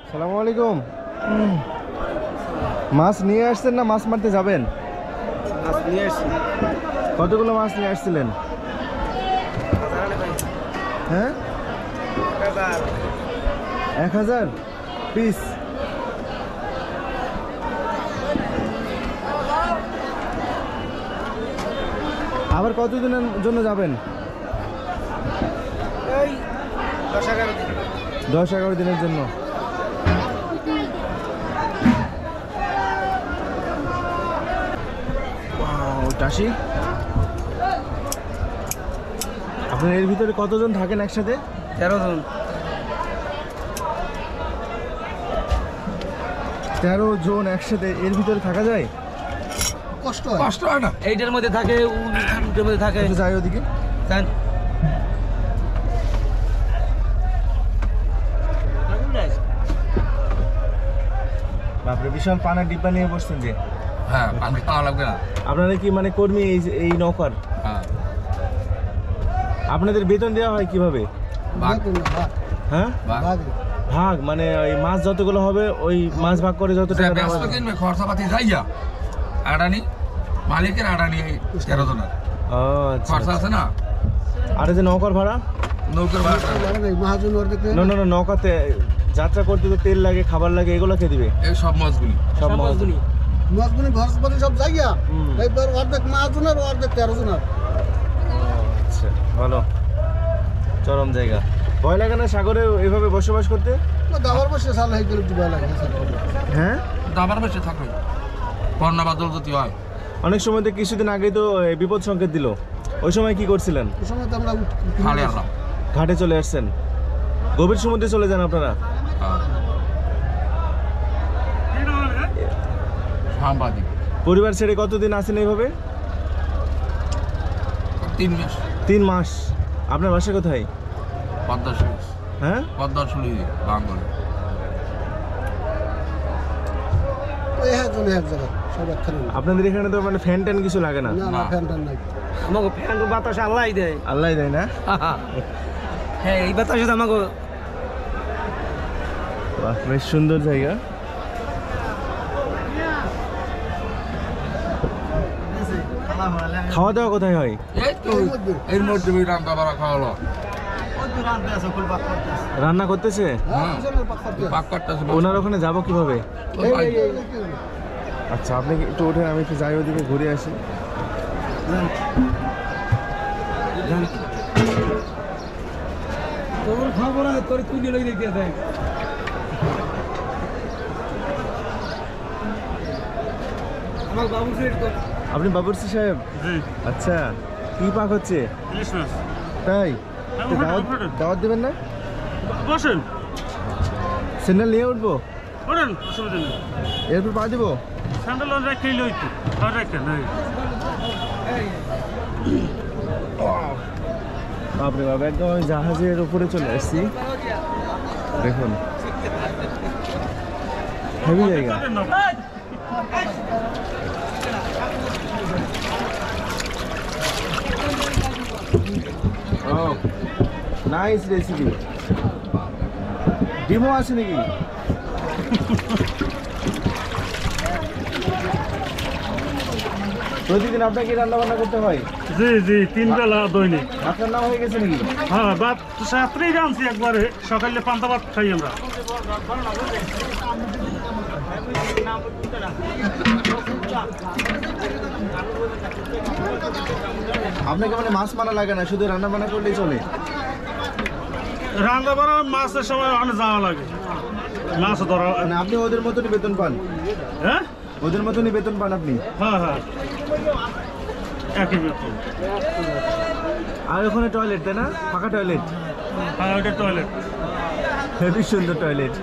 আসসালামু আলাইকুম। মাছ নিয়ে আসছেন না মাছ মারতে যাবেন? মাছ নিয়ে আসছি। কতগুলো মাছ নিয়ে আসছিলেন? হ্যাঁ, 1000 পিস। আবার কতদিনের জন্য যাবেন? এই 10-11 দিন। 10-11 দিনের জন্য। টাসি, আপনার এর ভিতরে কতজন থাকেন একসাথে? 13 জন। 13 জন একসাথে এর ভিতরে থাকা যায়? কষ্ট হয় না। এইটার মধ্যে থাকে, ওইটার মধ্যে থাকে। যাই ওদিকে। বাপরে, বিশাল পানার ডিব্বা নিয়ে বসছেন যে। হ্যাঁ, পানি খাওয়া লাগবে না। আপনারা কি মানে কর্মী এই নৌকার? হ্যাঁ, আপনাদের বেতন দেওয়া হয় কিভাবে? হ্যাঁ, ভাগ মানে ওই মাছ যতগুলো হবে ওই মাছ ভাগ করে যত টাকা দেওয়া ব্যস্ত হবে। কিনবে খরচাপাতি যাইয়া আড়ানি মালিকের আড়ানি 13 জনের ও আচ্ছা। খরচা আছে না। আর এই যে নৌকার ভাড়া? নৌকার ভাড়া না না না, নৌকাতে যাত্রা করতে তো তেল লাগে, খাবার লাগে, এগুলো কে দিবে? এই সব মাছগুলি সব মাছগুলি ঘরবাড়ি সব জায়গা এইবার অর্ধেক মাহাজনের অর্ধেক 13 জনের। আচ্ছা, ভালো, চরম জায়গা। ভয় লাগে না সাগরে এভাবে বসবাস করতে? দাবার বসে সাল হয়ে গেলে ভয় লাগে। হ্যাঁ, দাবার বেশি থাকবে, বন্যা বাদল যদি হয়। অনেক সময় তো কিছুদিন আগেই তো বিপদ সংকেত দিল, ওই সময় কি করছিলেন? ওই সময় তো আমরা খালে আমরা ঘাটে চলে আসছেন, গভীর সমুদ্রে চলে যান আপনারা? সাংবাদিক পরিবার ছেড়ে কতদিন আছেন এইভাবে? 3 মাস। 3 মাস। আপনার বাসা কোথায়? পদ্মাশুলি। হ্যাঁ, পদ্মাশুলি বাঙ্গল। ওই একজন এক জায়গা সব একখানে না। আপনাদের এখানে তো মানে ফ্যান ট্যান কিছু লাগে না? না না, ফ্যান ট্যান নাই। আমাকে ফ্যান বাতাস আল্লাহ দেয়। আল্লাহ দেয় না? হ্যাঁ, এই বাতাসে তো আমাকে। বাহ, বেশ সুন্দর জায়গা। খাওয়া দাওয়া কোথায় হয়? এই তো এর মধ্যে রান্না বাড়া খাওয়ালো, রান্না করতেছে? হ্যাঁ, পিছনের পাখা পাক কাটতেছে। ওনার ওখানে যাবো কিভাবে? ওই ভাই, আচ্ছা, আপনি কি একটু ওঠেন, আমি একটু যাই ওদিকে ঘুরে আসি। তোর খবর আছে, তোর তুলে লই দেখতে দেখ। আমার বাবু সেট কর। আপনি বাবুর্চি সাহেব? আচ্ছা, কি পাক হচ্ছে? তাই তো দাওয়াত দেবেন না? বসেন, স্যান্ডেল নিয়ে উঠবো, বলেন, অসুবিধা নেই। এরপর পা দিব? স্যান্ডেল রেখেই লইতো, রেখেন। বাপরে বাবা, একদম আমি জাহাজের উপরে চলে আসছি। দেখুন, হেভি জায়গা। ও, নাইস রেসিপি। ডিমও আছে নাকি? প্রতিদিন আপনাকে রান্না বান্না করতে হয়? জি জি, 3 বেলা দৈনিক। আপনার নাম হয়ে গেছে নাকি? হ্যাঁ, ভাত রাত্রেই রাঁধছি একবারে, সকালে পান্তা ভাত খাই আমরা। আপনাকে মানে মাছ মারা লাগে না, শুধু রান্না বান্না করলেই চলে? রান্না বান্না মাছের সময় অনেক যাওয়া লাগে, মাছ ধরা। মানে আপনি ওদের মতনই বেতন পান? হ্যাঁ ওদের মতনই বেতন পান আপনি? হ্যাঁ হ্যাঁ, একই বেতন। আর ওখানে টয়লেট, তাই না? ফাঁকা টয়লেট? হ্যাঁ, ওইটা টয়লেট। হেবি সুন্দর টয়লেট।